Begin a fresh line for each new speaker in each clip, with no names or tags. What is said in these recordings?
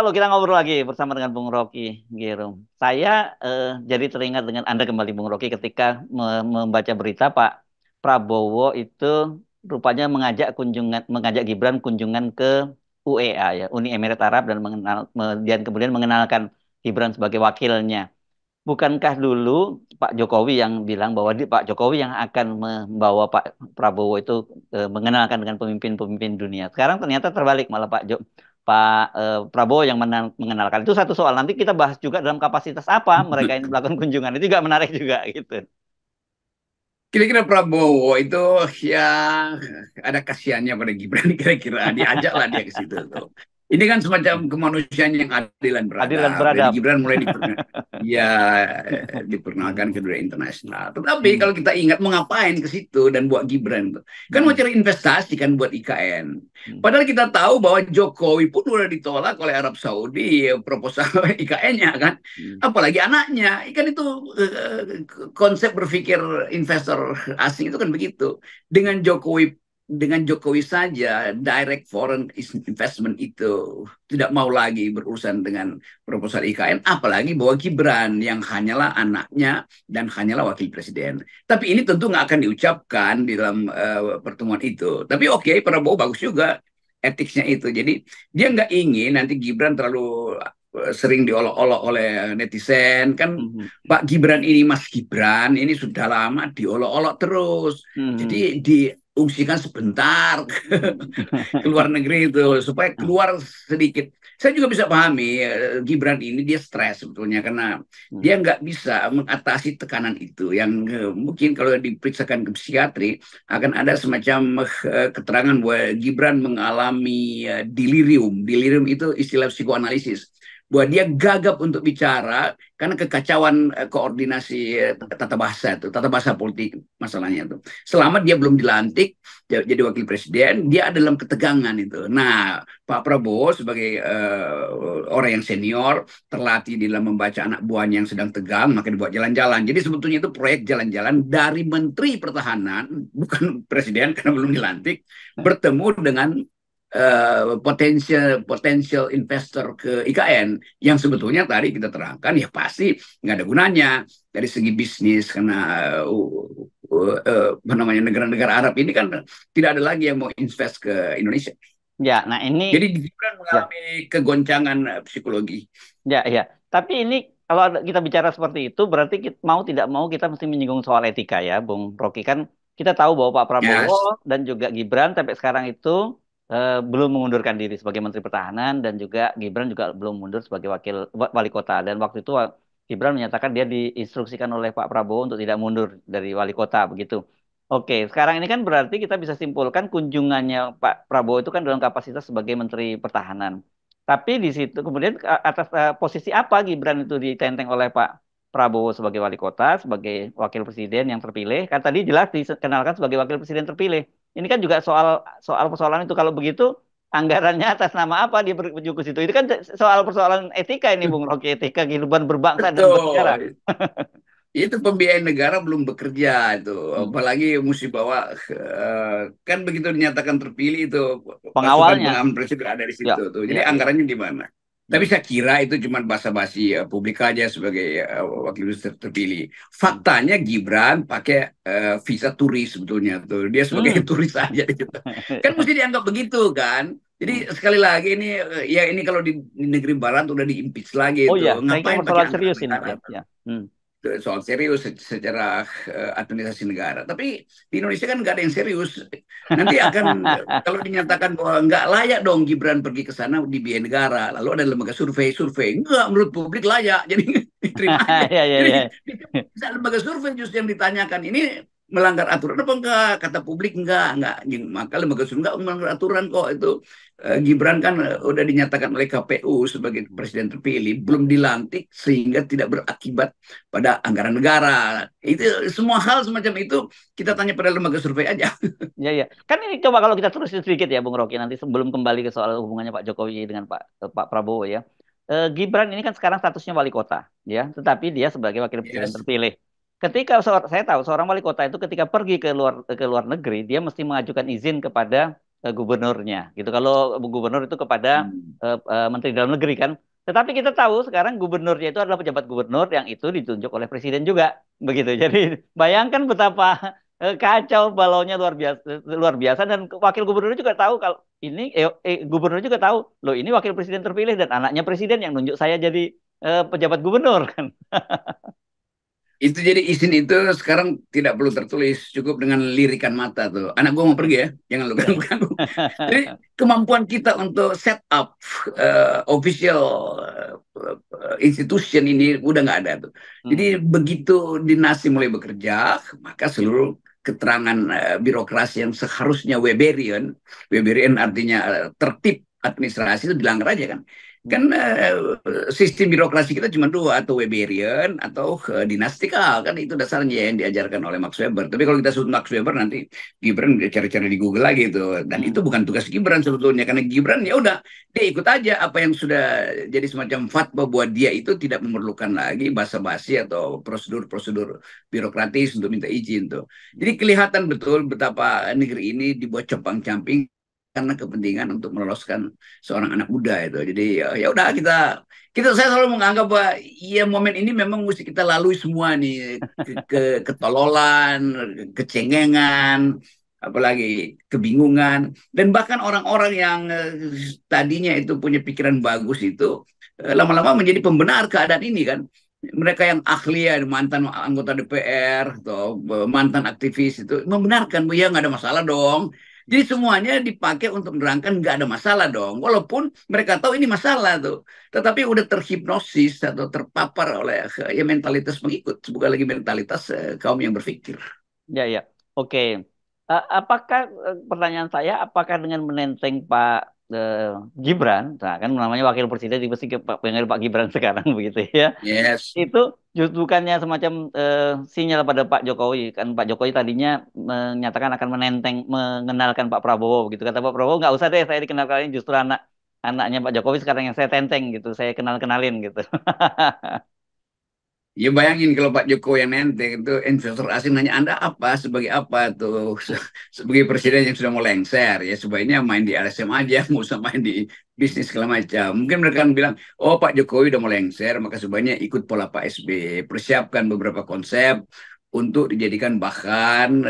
lalu kita ngobrol lagi bersama dengan Bung Rocky Gerung. Saya jadi teringat dengan Anda kembali Bung Rocky ketika membaca berita Pak Prabowo itu rupanya mengajak Gibran kunjungan ke UEA ya, Uni Emirat Arab dan dan kemudian mengenalkan Gibran sebagai wakilnya. Bukankah dulu Pak Jokowi yang bilang bahwa Pak Jokowi yang akan membawa Pak Prabowo itu mengenalkan dengan pemimpin-pemimpin dunia. Sekarang ternyata terbalik malah Prabowo yang mengenalkan. Itu satu soal. Nanti kita bahas juga dalam kapasitas apa mereka ini melakukan kunjungan. Itu juga menarik juga gitu.
Kira-kira Prabowo itu ya ada kasihannya pada Gibran kira-kira diajaklah dia ke situ tuh. Ini kan semacam kemanusiaan yang adil dan
Adil dan
beradab. Jadi
beradab.
Gibran mulai ya diperkenalkan ke dunia internasional. Tetapi
Hmm.
kalau kita ingat mau ngapain ke situ dan buat Gibran tuh, kan mau
Hmm.
cari investasi kan buat IKN.
Hmm.
Padahal kita tahu bahwa Jokowi pun udah ditolak oleh Arab Saudi proposal IKN-nya kan.
Hmm.
Apalagi anaknya, kan itu konsep berpikir investor asing itu kan begitu. Dengan Jokowi saja direct foreign investment itu tidak mau lagi berurusan dengan proposal IKN, apalagi bahwa Gibran yang hanyalah anaknya dan hanyalah wakil presiden. Tapi ini tentu nggak akan diucapkan di dalam pertemuan itu. Tapi oke, Prabowo bagus juga etiknya itu. Jadi dia nggak ingin nanti Gibran terlalu sering diolok-olok oleh netizen kan.
Hmm.
Pak Gibran ini, Mas Gibran ini sudah lama diolok-olok terus.
Hmm.
Jadi diungsikan sebentar ke luar negeri itu supaya keluar sedikit. Saya juga bisa pahami Gibran ini dia stres sebetulnya karena
Hmm.
dia nggak bisa mengatasi tekanan itu yang mungkin kalau diperiksakan ke psikiatri akan ada semacam keterangan bahwa Gibran mengalami delirium. Delirium itu istilah psikoanalisis bahwa dia gagap untuk bicara karena kekacauan koordinasi tata bahasa politik masalahnya itu. Selama dia belum dilantik jadi wakil presiden, dia ada dalam ketegangan itu. Nah, Pak Prabowo sebagai orang yang senior, terlatih di dalam membaca anak buahnya yang sedang tegang, maka dibuat jalan-jalan. Jadi sebetulnya itu proyek jalan-jalan dari Menteri Pertahanan, bukan presiden karena belum dilantik, bertemu dengan potensial investor ke IKN yang sebetulnya tadi kita terangkan ya pasti nggak ada gunanya dari segi bisnis karena apa namanya negara-negara Arab ini kan tidak ada lagi yang mau invest ke Indonesia.
Ya, nah ini
Jadi Gibran
ya.
mengalami kegoncangan psikologi.
Ya, ya. Tapi ini kalau kita bicara seperti itu, berarti mau tidak mau kita mesti menyinggung soal etika ya, Bung Rocky. Kan kita tahu bahwa Pak Prabowo
Yes.
dan juga Gibran sampai sekarang itu belum mengundurkan diri sebagai Menteri Pertahanan dan juga Gibran juga belum mundur sebagai wali kota. Dan waktu itu Gibran menyatakan dia diinstruksikan oleh Pak Prabowo untuk tidak mundur dari wali kota, begitu. Oke, sekarang ini kan berarti kita bisa simpulkan kunjungannya Pak Prabowo itu kan dalam kapasitas sebagai Menteri Pertahanan. Tapi di situ kemudian atas posisi apa Gibran itu ditenteng oleh Pak Prabowo sebagai wali kota, sebagai wakil presiden yang terpilih. Kan tadi jelas dikenalkan sebagai wakil presiden terpilih. Ini kan juga soal soal persoalan itu kalau begitu anggarannya atas nama apa dia berkunjung ke situ. Itu kan soal persoalan etika ini Bung Rocky, etika kehidupan berbangsa dan bernegara.
Betul. Itu pembiayaan negara belum bekerja itu,
Hmm.
apalagi mesti bawa kan begitu dinyatakan terpilih itu pasukan
Pengawalnya,
pengaman presiden ada di
ya,
situ tuh. Jadi
ya, ya.
anggarannya di mana? Tapi
Hmm.
saya kira itu cuma basa-basi publik aja sebagai wakil presiden terpilih.
Hmm.
Faktanya Gibran pakai visa turis sebetulnya tuh. Dia sebagai
Hmm.
turis aja di situ. Kan mesti dianggap begitu kan. Jadi
Hmm.
sekali lagi ini ya ini kalau di negeri barat udah diimpeach lagi
Oh
itu.
ya, saya kira
Ngapain pakai
persoalan
anggaran
serius ini.
negara?
Ya, ya. Hmm.
Soal serius secara administrasi negara. Tapi di Indonesia kan nggak ada yang serius. Nanti akan kalau dinyatakan bahwa nggak layak dong Gibran pergi ke sana di biaya negara, lalu ada lembaga survei, nggak menurut publik layak, jadi diterima aja.
Ya, ya,
Jadi
ya.
bisa lembaga survei justru yang ditanyakan ini melanggar aturan apa enggak? Kata publik enggak. Maka lembaga survei enggak melanggar aturan kok itu. Gibran kan udah dinyatakan oleh KPU sebagai presiden terpilih, belum dilantik sehingga tidak berakibat pada anggaran negara. Itu semua hal semacam itu kita tanya pada lembaga survei aja.
Ya, ya. Kan ini coba kalau kita terusin sedikit ya, Bung Rocky, nanti sebelum kembali ke soal hubungannya Pak Jokowi dengan Pak Prabowo ya. Gibran ini kan sekarang statusnya wali kota, ya, tetapi dia sebagai wakil presiden
Yes.
terpilih. Ketika saya tahu seorang wali kota itu ketika pergi ke luar negeri, dia mesti mengajukan izin kepada gubernurnya gitu. Kalau gubernur itu kepada
Hmm.
Menteri Dalam Negeri kan. Tetapi kita tahu sekarang gubernurnya itu adalah pejabat gubernur yang itu ditunjuk oleh presiden juga begitu. Jadi bayangkan betapa kacau balaunya luar biasa dan wakil gubernur juga tahu kalau ini gubernur juga tahu loh ini wakil presiden terpilih dan anaknya presiden yang nunjuk saya jadi pejabat gubernur kan.
Itu jadi izin itu sekarang tidak perlu tertulis, cukup dengan lirikan mata tuh. Anak gue mau pergi ya, jangan lu
Ya.
ganggu-ganggu. Jadi kemampuan kita untuk set up official institution ini udah nggak ada tuh. Jadi
Hmm.
begitu dinasti mulai bekerja, maka seluruh keterangan birokrasi yang seharusnya Weberian, Weberian artinya tertib administrasi itu dilanggar aja kan.
Hmm.
Kan sistem birokrasi kita cuma dua, atau Weberian atau dinastikal, kan itu dasarnya yang diajarkan oleh Max Weber. Tapi kalau kita sebut Max Weber nanti Gibran cari-cari di Google lagi itu, dan itu
Hmm.
bukan tugas Gibran sebetulnya, karena Gibran ya udah dia ikut aja apa yang sudah jadi semacam fatwa bahwa dia itu tidak memerlukan lagi basa-basi atau prosedur-prosedur birokratis untuk minta izin tuh. Jadi kelihatan betul betapa negeri ini dibuat compang-camping karena kepentingan untuk meloloskan seorang anak muda itu. Jadi ya udah kita kita saya selalu menganggap bahwa ya momen ini memang mesti kita lalui semua nih, ketololan, kecengengan, apalagi kebingungan, dan bahkan orang-orang yang tadinya itu punya pikiran bagus itu lama-lama menjadi pembenar keadaan ini kan. Mereka yang ahli ya, mantan anggota DPR atau mantan aktivis itu membenarkan bahwa ya nggak ada masalah dong. Jadi semuanya dipakai untuk menerangkan nggak ada masalah dong. Walaupun mereka tahu ini masalah tuh. Tetapi udah terhipnosis atau terpapar oleh ya mentalitas pengikut. Bukan lagi mentalitas kaum yang berpikir.
Ya, ya. Oke. Apakah pertanyaan saya, apakah dengan menenteng Pak Gibran, nah kan namanya wakil presiden, pasti pengen Pak Gibran sekarang begitu ya,
Yes.
itu justru bukannya semacam sinyal pada Pak Jokowi, kan Pak Jokowi tadinya menyatakan akan menenteng, mengenalkan Pak Prabowo gitu, kata Pak Prabowo nggak usah deh saya dikenalkan, justru anaknya Pak Jokowi sekarang yang saya tenteng gitu, saya kenalin gitu.
Ya bayangin kalau Pak Jokowi yang nenteng itu investor asing nanya Anda apa sebagai apa tuh sebagai presiden yang sudah mau lengser ya sebaiknya main di LSM aja nggak usah main di bisnis segala macam. Mungkin mereka akan bilang oh Pak Jokowi udah mau lengser maka sebaiknya ikut pola Pak SBY, persiapkan beberapa konsep untuk dijadikan bahan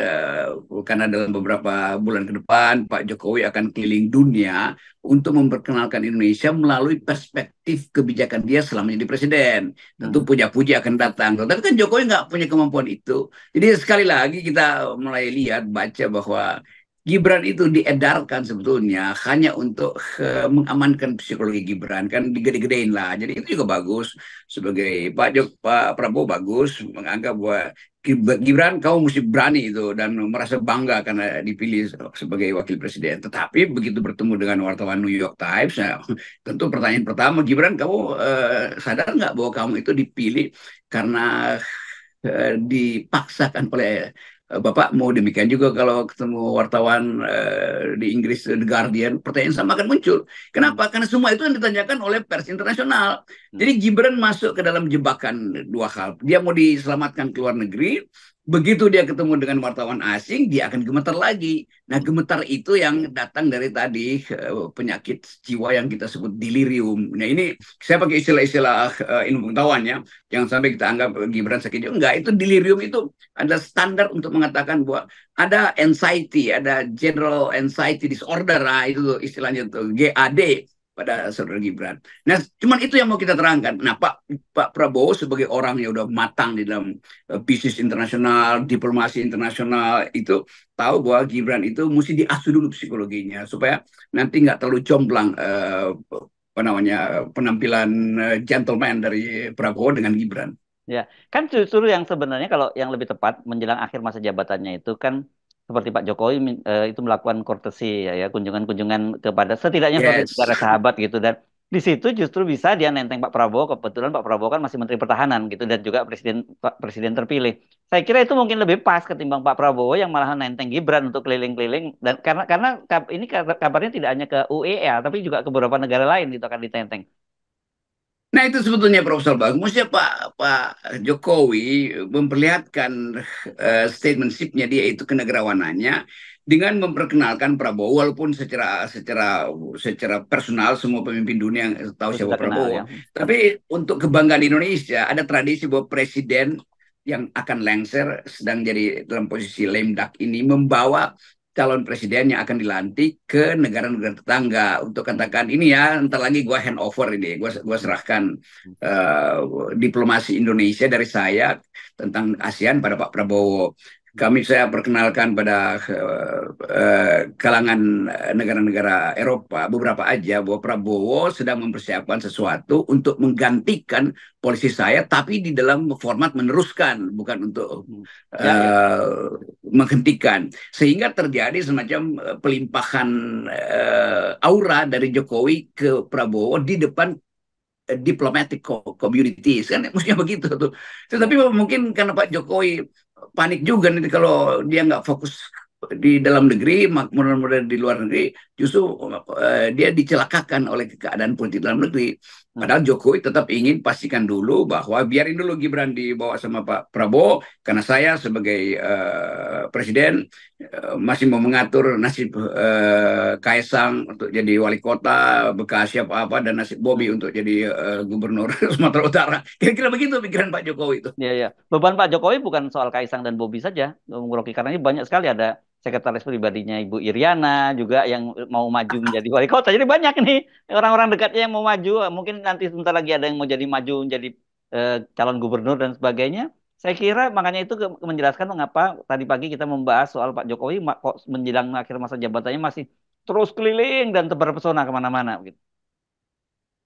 karena dalam beberapa bulan ke depan Pak Jokowi akan keliling dunia untuk memperkenalkan Indonesia melalui perspektif kebijakan dia selama jadi presiden. Tentu
Hmm.
puja-puji akan datang. Tapi kan Jokowi nggak punya kemampuan itu. Jadi sekali lagi kita mulai lihat, baca bahwa Gibran itu diedarkan sebetulnya hanya untuk mengamankan psikologi Gibran. Kan digede-gedein lah. Jadi itu juga bagus. Sebagai Pak Prabowo bagus menganggap bahwa Gibran kamu mesti berani itu dan merasa bangga karena dipilih sebagai wakil presiden. Tetapi begitu bertemu dengan wartawan New York Times, ya, tentu pertanyaan pertama, Gibran kamu sadar nggak bahwa kamu itu dipilih karena dipaksakan oleh Bapak. Mau demikian juga kalau ketemu wartawan di Inggris, The Guardian, pertanyaan sama akan muncul.
Hmm.
Kenapa? Karena semua itu yang ditanyakan oleh pers internasional. Jadi
Hmm.
Gibran masuk ke dalam jebakan dua hal. Dia mau diselamatkan ke luar negeri, begitu dia ketemu dengan wartawan asing, dia akan gemetar lagi. Nah,
Hmm.
gemetar itu yang datang dari tadi penyakit jiwa yang kita sebut delirium. Nah, ini saya pakai istilah-istilah ilmu pengetahuan ya. Jangan sampai kita anggap Gibran sakit jiwa. Enggak, itu delirium itu adalah standar untuk mengatakan bahwa ada anxiety, ada general anxiety disorder, nah, itu istilahnya tuh GAD pada saudara Gibran. Nah, cuman itu yang mau kita terangkan. Nah, Pak Prabowo sebagai orang yang udah matang di dalam bisnis internasional, diplomasi internasional, itu tahu bahwa Gibran itu mesti diasuh dulu psikologinya supaya nanti nggak terlalu jomplang apa namanya penampilan gentleman dari Prabowo dengan Gibran.
Ya, kan justru yang sebenarnya kalau yang lebih tepat menjelang akhir masa jabatannya itu kan seperti Pak Jokowi itu melakukan courtesy ya, kunjungan-kunjungan kepada setidaknya kepada
Yes.
negara sahabat gitu dan di situ justru bisa dia nenteng Pak Prabowo, kebetulan Pak Prabowo kan masih Menteri Pertahanan gitu dan juga presiden terpilih. Saya kira itu mungkin lebih pas ketimbang Pak Prabowo yang malah nenteng Gibran untuk keliling-keliling dan karena ini kabarnya tidak hanya ke UEA tapi juga ke beberapa negara lain gitu akan ditenteng.
Nah itu sebetulnya Profesor Bagus ya Pak Jokowi memperlihatkan statementshipnya dia itu kenegarawanannya dengan memperkenalkan Prabowo, walaupun secara secara secara personal semua pemimpin dunia yang tahu
Oh,
siapa
sudah kenal ya.
Prabowo, tapi untuk kebanggaan Indonesia ada tradisi bahwa presiden yang akan lengser sedang jadi dalam posisi lame duck ini membawa calon presiden yang akan dilantik ke negara-negara tetangga untuk katakan ini ya, entar lagi gua hand over ini, gua serahkan diplomasi Indonesia dari saya tentang ASEAN pada Pak Prabowo. Saya perkenalkan pada kalangan negara-negara Eropa beberapa aja bahwa Prabowo sedang mempersiapkan sesuatu untuk menggantikan polisi saya, tapi di dalam format meneruskan, bukan untuk
Ya, ya.
menghentikan, sehingga terjadi semacam pelimpahan aura dari Jokowi ke Prabowo di depan diplomatic communities kan mestinya begitu tuh. Tetapi
Ya.
mungkin karena Pak Jokowi panik juga nih kalau dia nggak fokus di dalam negeri, mudah-mudahan di luar negeri justru dia dicelakakan oleh keadaan politik dalam negeri.
Hmm.
Padahal Jokowi tetap ingin pastikan dulu bahwa biarin dulu Gibran dibawa sama Pak Prabowo karena saya sebagai presiden masih mau mengatur nasib Kaisang untuk jadi wali kota Bekasi apa-apa dan nasib Bobi
Hmm.
untuk jadi gubernur Sumatera Utara. Kira-kira begitu pikiran Pak Jokowi itu.
Ya, ya. Beban Pak Jokowi bukan soal Kaisang dan Bobi saja, Bung Rocky. Karena ini banyak sekali ada sekretaris pribadinya Ibu Iriana juga yang mau maju menjadi wali kota. Jadi banyak nih orang-orang dekatnya yang mau maju. Mungkin nanti sebentar lagi ada yang mau jadi maju menjadi calon gubernur dan sebagainya. Saya kira makanya itu menjelaskan mengapa tadi pagi kita membahas soal Pak Jokowi kok menjelang akhir masa jabatannya masih terus keliling dan tebar pesona kemana-mana. Gitu.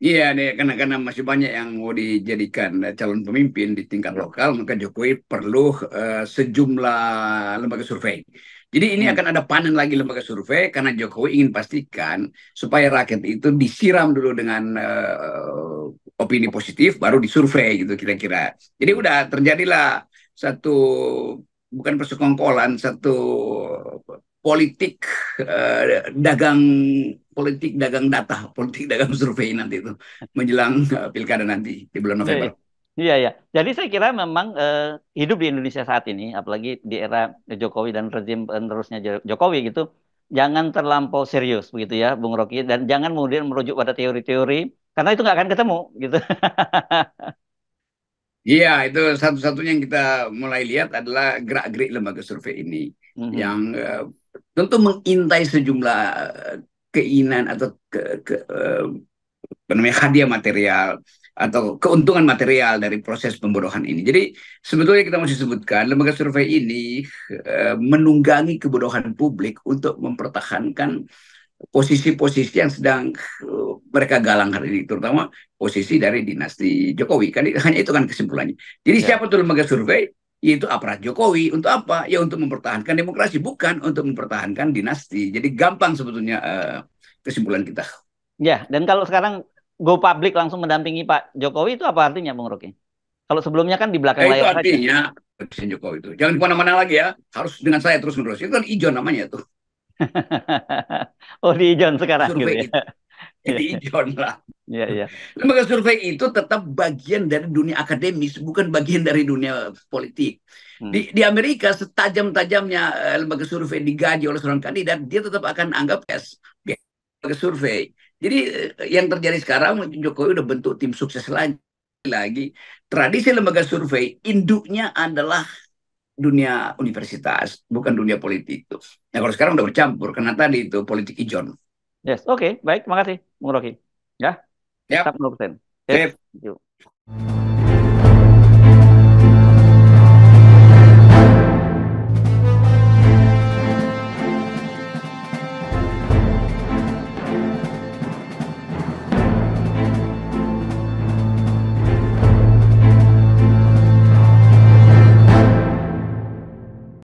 Iya nih, karena masih banyak yang mau dijadikan calon pemimpin di tingkat
Ya.
lokal, maka Jokowi perlu sejumlah lembaga survei. Jadi ini
Hmm.
akan ada panen lagi lembaga survei karena Jokowi ingin pastikan supaya rakyat itu disiram dulu dengan opini positif, baru disurvei gitu kira-kira. Jadi
Hmm.
udah terjadilah satu bukan persekongkolan, satu politik dagang dagang data, politik dagang survei nanti itu menjelang pilkada nanti di bulan
Iya,
November.
iya. Iya, ya. Jadi saya kira memang hidup di Indonesia saat ini, apalagi di era Jokowi dan rezim penerusnya Jokowi gitu, jangan terlampau serius begitu ya, Bung Rocky, dan jangan kemudian merujuk pada teori-teori, karena itu nggak akan ketemu gitu.
Iya, itu satu-satunya yang kita mulai lihat adalah gerak-gerik lembaga survei ini
Mhm.
yang tentu mengintai sejumlah keinginan atau apa namanya hadiah material atau keuntungan material dari proses pembodohan ini. Jadi sebetulnya kita masih sebutkan lembaga survei ini menunggangi kebodohan publik untuk mempertahankan posisi-posisi yang sedang mereka galang hari ini, terutama posisi dari dinasti Jokowi. Kan hanya itu kan kesimpulannya. Jadi
Ya.
siapa tuh lembaga survei? Yaitu aparat Jokowi. Untuk apa? Ya untuk mempertahankan demokrasi, bukan untuk mempertahankan dinasti. Jadi gampang sebetulnya kesimpulan kita.
Ya, dan kalau sekarang go public langsung mendampingi Pak Jokowi itu apa artinya, Bung Rocky? Kalau sebelumnya kan di belakang
Itu
layar saja.
artinya Presiden Jokowi itu jangan kemana-mana lagi ya, harus dengan saya terus menerus. Itu kan ijon namanya tuh
Oh, di John sekarang gitu
survei
ya.
itu. Jadi ijon lah.
Iya, iya.
Lembaga survei itu tetap bagian dari dunia akademis, bukan bagian dari dunia politik.
Hmm.
Di Amerika, setajam-tajamnya lembaga survei digaji oleh seorang kandidat, dia tetap akan anggap lembaga survei. Jadi yang terjadi sekarang, Jokowi udah bentuk tim sukses lagi. Tradisi lembaga survei, induknya adalah dunia universitas, bukan dunia politik. Nah kalau sekarang udah bercampur, karena tadi itu politik ijon.
Yes, oke, baik, terima kasih, Bung Rocky. Ya,
Ya,
tetap 100%. Yes,
sip.
thank you.